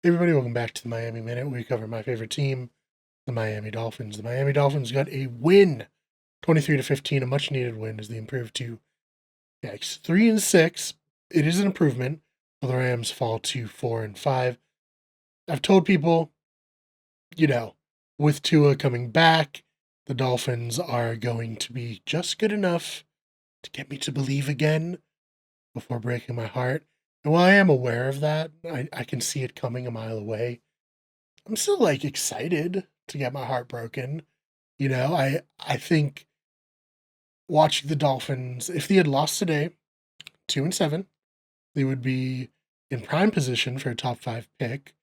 Hey everybody, welcome back to the Miami Minute. We cover my favorite team, the Miami Dolphins. The Miami Dolphins got a win, 23-15, a much needed win as they improved to 3-6. It is an improvement, while the Rams fall to 4-5. I've told people, you know, with Tua coming back, the Dolphins are going to be just good enough to get me to believe again before breaking my heart. And while I am aware of that, I can see it coming a mile away. I'm still like excited to get my heart broken. I think watching the Dolphins, if they had lost today, 2-7, they would be in prime position for a top five pick.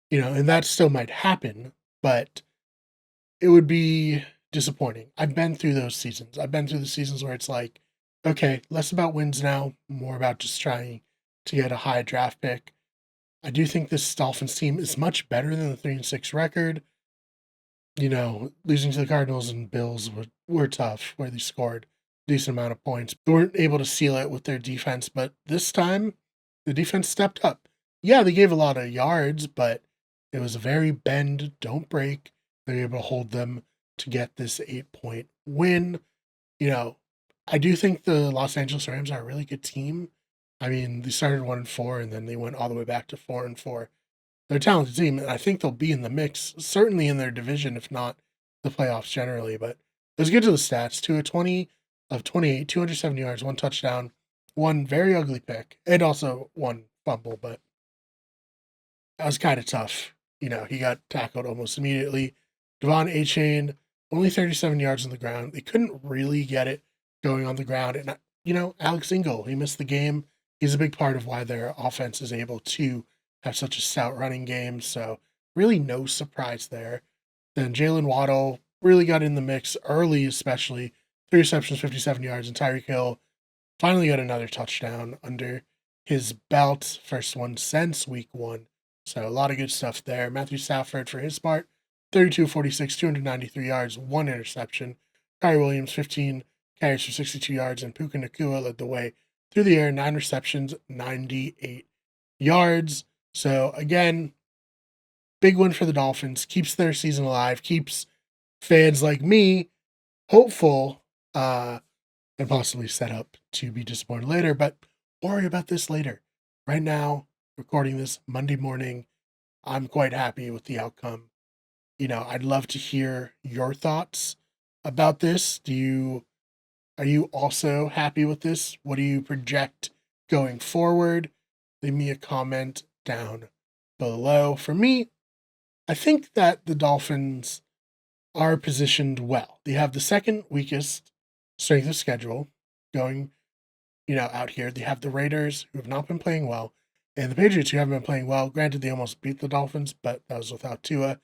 And that still might happen, but it would be disappointing. I've been through those seasons. I've been through the seasons where it's like, okay, less about wins now, more about just trying to get a high draft pick. I do think this Dolphins team is much better than the 3-6 record. Losing to the Cardinals and Bills were tough, where they scored a decent amount of points. They weren't able to seal it with their defense, but this time the defense stepped up. Yeah, they gave a lot of yards, but it was a very bend, don't break. They were able to hold them to get this 8-point win. You know, I do think the Los Angeles Rams are a really good team. I mean, they started 1-4 and then they went all the way back to 4-4. They're a talented team, and I think they'll be in the mix, certainly in their division, if not the playoffs generally. But let's get to the stats. To a 20 of 28, 270 yards, one touchdown, one very ugly pick, and also one fumble, but that was kind of tough. He got tackled almost immediately. Devon A-Chain, only 37 yards on the ground. They couldn't really get it going on the ground. And, Alex Ingle, he missed the game. He's a big part of why their offense is able to have such a stout running game. So, really no surprise there. Then Jalen Waddle really got in the mix early, especially 3 receptions, 57 yards, and Tyreek Hill finally got another touchdown under his belt. First one since week one. So a lot of good stuff there. Matthew Stafford, for his part, 32-46, 293 yards, one interception. Kyrie Williams, 15 carries for 62 yards, and Puka Nacua led the way through the air, 9 receptions, 98 yards. So again, big win for the Dolphins. Keeps their season alive, keeps fans like me hopeful, and possibly set up to be disappointed later, but worry about this later. Right now, recording this Monday morning, I'm quite happy with the outcome. I'd love to hear your thoughts about this. Are you also happy with this? What do you project going forward? Leave me a comment down below. For me, I think that the Dolphins are positioned well. They have the second weakest strength of schedule going, out here. They have the Raiders, who have not been playing well, and the Patriots, who haven't been playing well. Granted, they almost beat the Dolphins, but that was without Tua.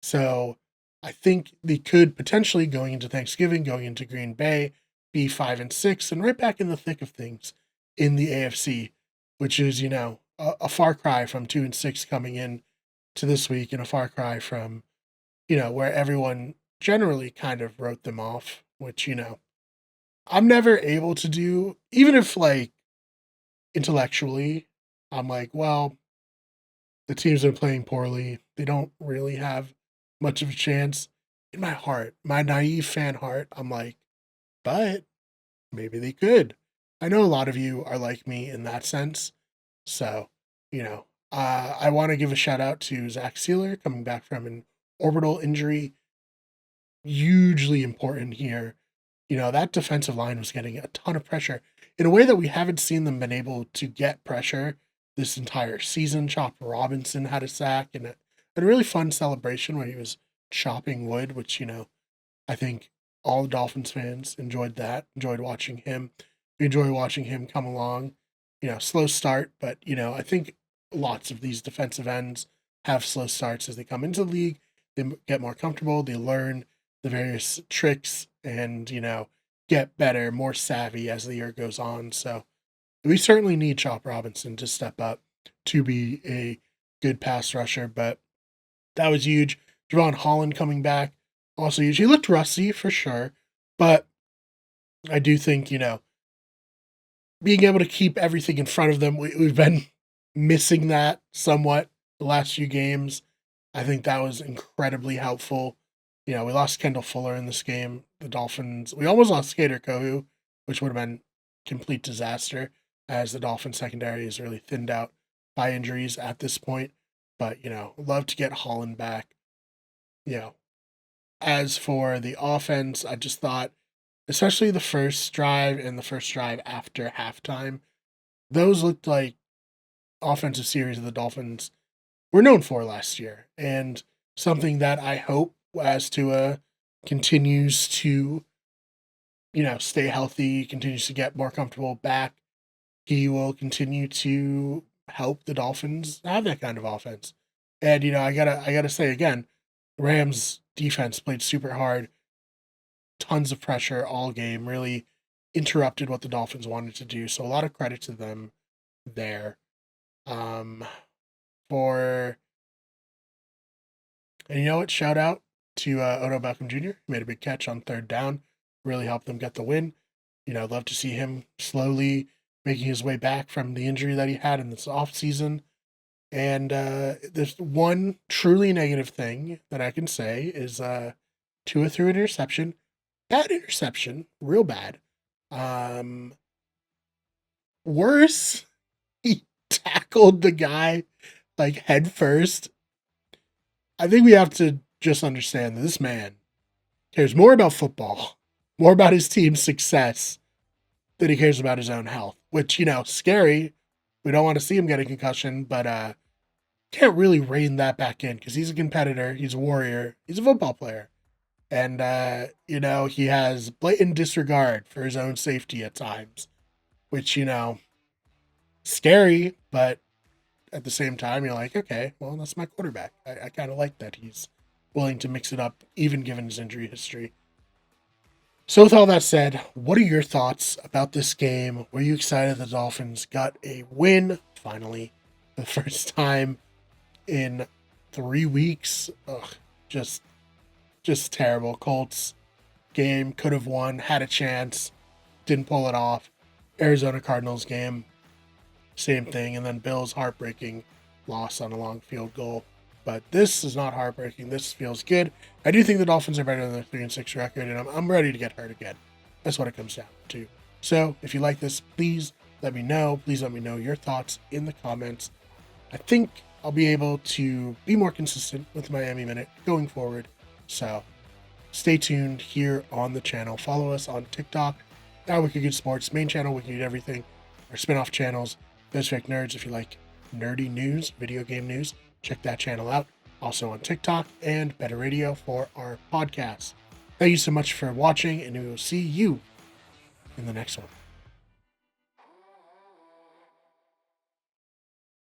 So I think they could potentially, going into Thanksgiving, going into Green Bay, be 5-6 and right back in the thick of things in the AFC, which is, a far cry from 2-6 coming in to this week, and a far cry from, where everyone generally kind of wrote them off, which, I'm never able to do, even if like intellectually, I'm like, well, the teams are playing poorly. They don't really have much of a chance. In my heart, my naive fan heart, I'm like, but maybe they could. I know a lot of you are like me in that sense. So, I want to give a shout out to Zach Sealer coming back from an orbital injury. Hugely important here. That defensive line was getting a ton of pressure in a way that we haven't seen them been able to get pressure this entire season. Chop Robinson had a sack and a really fun celebration where he was chopping wood, which, I think all the Dolphins fans enjoyed that, enjoyed watching him. We enjoy watching him come along. Slow start, but, I think lots of these defensive ends have slow starts as they come into the league. They get more comfortable, they learn the various tricks and, get better, more savvy as the year goes on. So we certainly need Chop Robinson to step up to be a good pass rusher, but that was huge. Javon Holland coming back, also huge. He looked rusty for sure, but I do think, being able to keep everything in front of them, we've been missing that somewhat the last few games. I think that was incredibly helpful. You know, we lost Kendall Fuller in this game. The Dolphins, we almost lost Skater Kohu, which would have been complete disaster as the Dolphins secondary is really thinned out by injuries at this point. But, you know, love to get Holland back. You know, as for the offense, I just thought, especially the first drive and the first drive after halftime, those looked like offensive series of the Dolphins were known for last year, and something that I hope as Tua continues to, you know, stay healthy, continues to get more comfortable back, he will continue to help the Dolphins have that kind of offense. And you know, I gotta say again, Rams defense played super hard, tons of pressure all game, really interrupted what the Dolphins wanted to do. So a lot of credit to them there. Um, for And you know what? Shout out to Odell Beckham Jr. He made a big catch on third down, really helped them get the win. You know, I'd love to see him slowly making his way back from the injury that he had in this offseason. And there's one truly negative thing that I can say is Tua threw an interception. Bad interception, real bad. Um, Worse, he tackled the guy like head first. I think we have to just understand that this man cares more about football, more about his team's success than he cares about his own health, which, you know, scary. We don't want to see him get a concussion, but can't really rein that back in because he's a competitor, he's a warrior, he's a football player. And, you know, he has blatant disregard for his own safety at times, which, you know, scary, but at the same time, you're like, okay, well, that's my quarterback. I kind of like that he's willing to mix it up, even given his injury history. So, with all that said, what are your thoughts about this game? Were you excited the Dolphins got a win finally for the first time in 3 weeks? Ugh, just terrible. Colts game could have won, had a chance, didn't pull it off. Arizona Cardinals game, same thing. And then Bills heartbreaking loss on a long field goal. But this is not heartbreaking. This feels good. I do think the Dolphins are better than their 3-6 record, and I'm ready to get hurt again. That's what it comes down to. So if you like this, please let me know. Please let me know your thoughts in the comments. I think I'll be able to be more consistent with Miami Minute going forward. So stay tuned here on the channel. Follow us on TikTok, at Wicked Good Sports, main channel, Wicked Good Everything, our spin-off channels, Those Fake Nerds. If you like nerdy news, video game news, check that channel out. Also on TikTok and Better Radio for our podcast. Thank you so much for watching, and we will see you in the next one.